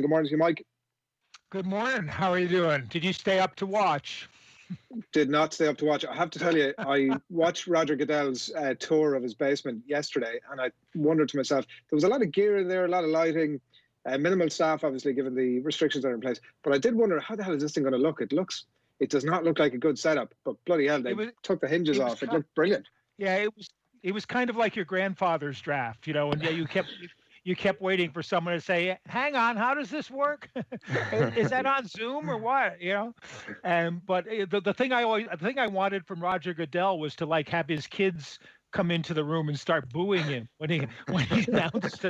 Good morning to you, Mike. Good morning. How are you doing? Did you stay up to watch? Did not stay up to watch. I have to tell you, I watched Roger Goodell's tour of his basement yesterday, and I wondered to myself, there was a lot of gear in there, a lot of lighting, minimal staff, obviously, given the restrictions that are in place. But I did wonder, how the hell is this thing going to look? It does not look like a good setup, but bloody hell, they took the hinges off. It looked brilliant. Yeah, it was kind of like your grandfather's draft, and yeah, you kept waiting for someone to say, "Hang on, how does this work? Is that on Zoom or what?" But the thing I wanted from Roger Goodell was to have his kids come into the room and start booing him when he announced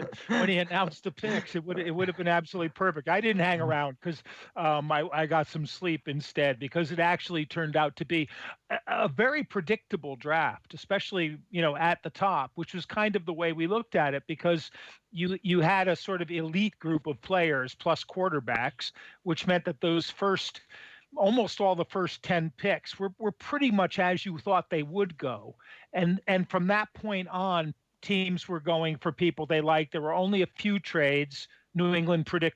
the picks. It would have been absolutely perfect. I didn't hang around because I got some sleep instead, because it actually turned out to be a very predictable draft, especially at the top, which was kind of the way we looked at it, because you had a sort of elite group of players plus quarterbacks, which meant that almost all the first 10 picks were pretty much as you thought they would go. And from that point on, teams were going for people they liked. There were only a few trades. New England very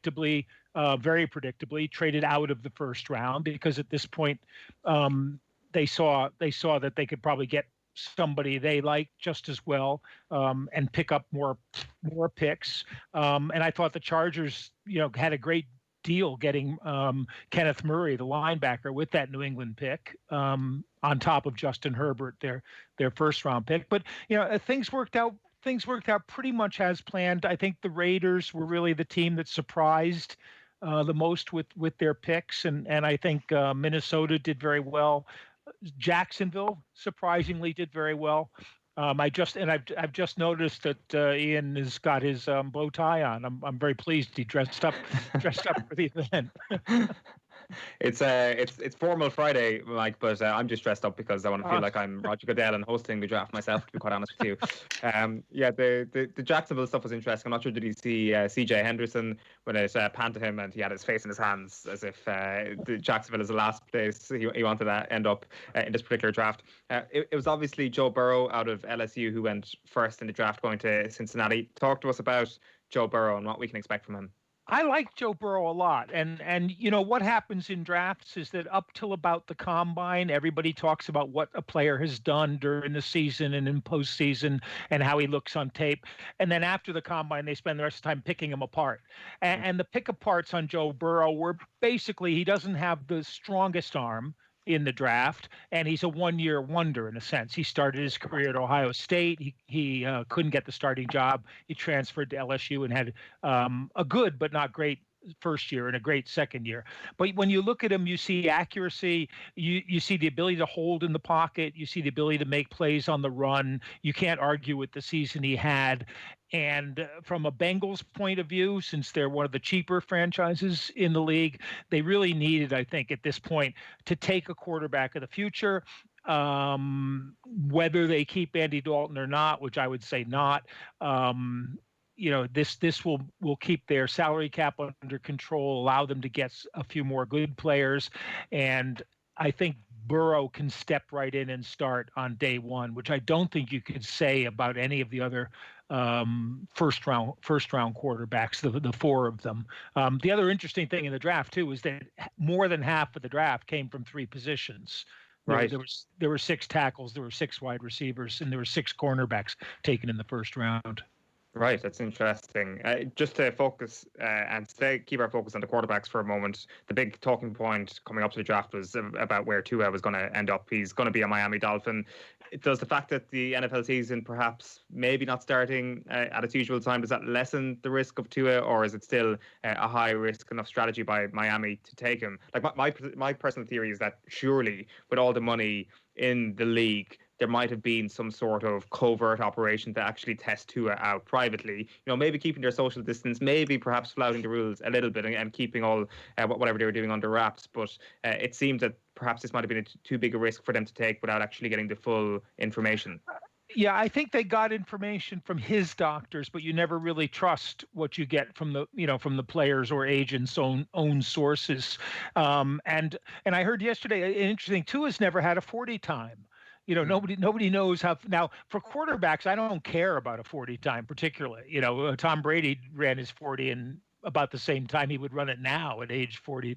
predictably traded out of the first round, because at this point they saw that they could probably get somebody they liked just as well, and pick up more picks. And I thought the Chargers, had a great deal getting Kenneth Murray, the linebacker, with that New England pick, on top of Justin Herbert, their first round pick. But things worked out pretty much as planned. I think the Raiders were really the team that surprised the most with their picks, and I think Minnesota did very well. Jacksonville surprisingly did very well. I've just noticed that Ian has got his bow tie on. I'm very pleased he dressed up for the event. It's formal Friday, Mike, but I'm just dressed up because I want to feel like I'm Roger Goodell and hosting the draft myself, to be quite honest with you. The Jacksonville stuff was interesting. I'm not sure, did you see CJ Henderson when it panned to him and he had his face in his hands as if the Jacksonville is the last place he wanted to end up in this particular draft. It was obviously Joe Burrow out of LSU who went first in the draft, going to Cincinnati. Talk to us about Joe Burrow and what we can expect from him. I like Joe Burrow a lot. And what happens in drafts is that up till about the combine, everybody talks about what a player has done during the season and in postseason and how he looks on tape. And then after the combine, they spend the rest of the time picking him apart. And the pick aparts on Joe Burrow were basically, he doesn't have the strongest arm in the draft, and he's a one-year wonder in a sense. He started his career at Ohio State. He couldn't get the starting job. He transferred to LSU and had a good but not great first year and a great second year. But when you look at him, you see accuracy, you see the ability to hold in the pocket, you see the ability to make plays on the run. You can't argue with the season he had. And from a Bengals point of view, since they're one of the cheaper franchises in the league, they really needed, I think, at this point, to take a quarterback of the future. Whether they keep Andy Dalton or not, which I would say not, this will keep their salary cap under control, allow them to get a few more good players, and I think Burrow can step right in and start on day one, which I don't think you could say about any of the other first round quarterbacks, the four of them. The other interesting thing in the draft too is that more than half of the draft came from three positions. Right. There were 6 tackles, there were 6 wide receivers, and there were 6 cornerbacks taken in the first round. Right, that's interesting. Just to focus and keep our focus on the quarterbacks for a moment, the big talking point coming up to the draft was about where Tua was going to end up. He's going to be a Miami Dolphin. Does the fact that the NFL season perhaps maybe not starting at its usual time, does that lessen the risk of Tua, or is it still a high risk enough strategy by Miami to take him? Like my personal theory is that surely with all the money in the league, there might have been some sort of covert operation to actually test Tua out privately. Maybe keeping their social distance, maybe perhaps flouting the rules a little bit and keeping all whatever they were doing under wraps. But it seemed that perhaps this might have been too big a risk for them to take without actually getting the full information. Yeah, I think they got information from his doctors, but you never really trust what you get from the players or agents' own sources. And I heard yesterday, interesting, Tua's never had a 40 time. Nobody knows how. Now, for quarterbacks, I don't care about a 40 time particularly. Tom Brady ran his 40 in about the same time he would run it now at age 43.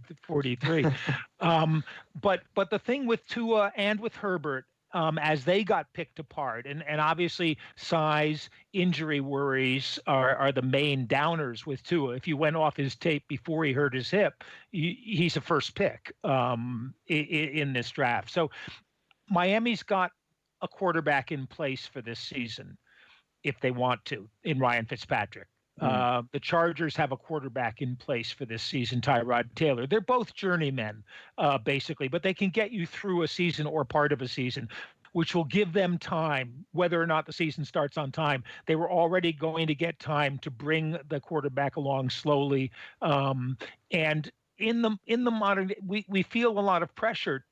But the thing with Tua and with Herbert, as they got picked apart, and obviously size, injury worries are the main downers with Tua. If you went off his tape before he hurt his hip, he's a first pick in this draft. So Miami's got a quarterback in place for this season if they want to, in Ryan Fitzpatrick. The Chargers have a quarterback in place for this season, Tyrod Taylor. They're both journeymen, basically, but they can get you through a season or part of a season, which will give them time, whether or not the season starts on time. They were already going to get time to bring the quarterback along slowly. And in the modern day, we feel a lot of pressure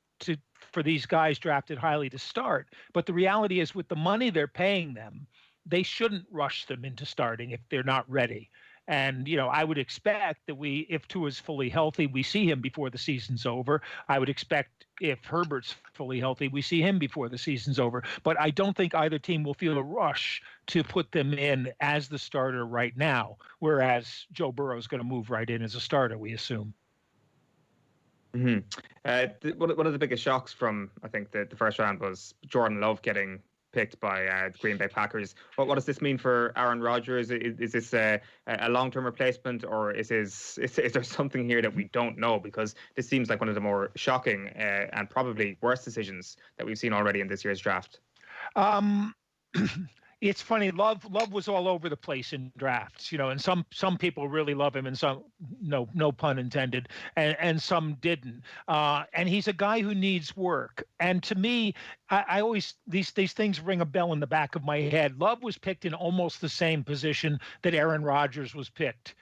for these guys drafted highly to start. But the reality is, with the money they're paying them, they shouldn't rush them into starting if they're not ready. And, I would expect that if Tua's fully healthy, we see him before the season's over. I would expect if Herbert's fully healthy, we see him before the season's over. But I don't think either team will feel a rush to put them in as the starter right now, whereas Joe Burrow's going to move right in as a starter, we assume. Mm-hmm. One of the biggest shocks from, I think, the first round was Jordan Love getting picked by the Green Bay Packers. What does this mean for Aaron Rodgers? Is this a long-term replacement, or is there something here that we don't know? Because this seems like one of the more shocking and probably worst decisions that we've seen already in this year's draft. It's funny. Love was all over the place in drafts, and some people really love him, and some, no pun intended, and some didn't. And he's a guy who needs work. And to me, I always these things ring a bell in the back of my head. Love was picked in almost the same position that Aaron Rodgers was picked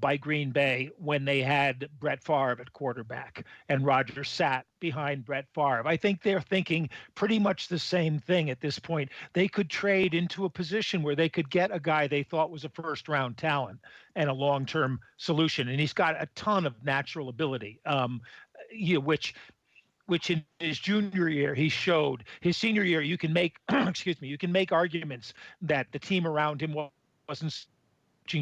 by Green Bay when they had Brett Favre at quarterback, and Rodgers sat behind Brett Favre. I think they're thinking pretty much the same thing at this point. They could trade into a position where they could get a guy they thought was a first-round talent and a long-term solution, and he's got a ton of natural ability, which in his junior year he showed. His senior year, you can make you can make arguments that the team around him wasn't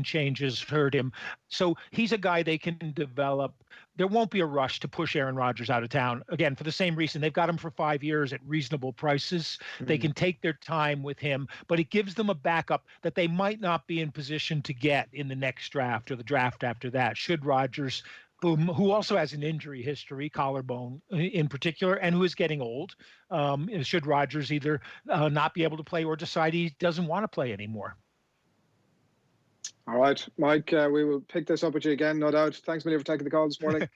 changes hurt him. So he's a guy they can develop. There won't be a rush to push Aaron Rodgers out of town. Again, for the same reason, they've got him for 5 years at reasonable prices. They can take their time with him, but it gives them a backup that they might not be in position to get in the next draft or the draft after that. Should Rodgers, who also has an injury history, collarbone in particular, and who is getting old, should Rodgers either not be able to play or decide he doesn't want to play anymore. All right, Mike, we will pick this up with you again, no doubt. Thanks, Millie, for taking the call this morning.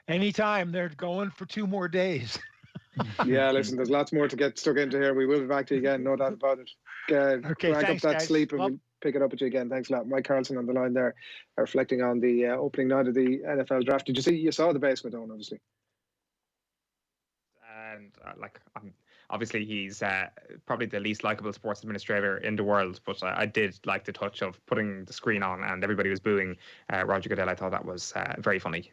Anytime. They're going for 2 more days. Yeah, listen, there's lots more to get stuck into here. We will be back to you again, no doubt about it. Okay, rank thanks, up that guys. sleep and we'll pick it up with you again. Thanks a lot. Mike Carlson on the line there, reflecting on the opening night of the NFL draft. You saw the basement, Owen, obviously. And obviously he's probably the least likable sports administrator in the world, but I did like the touch of putting the screen on and everybody was booing Roger Goodell. I thought that was very funny.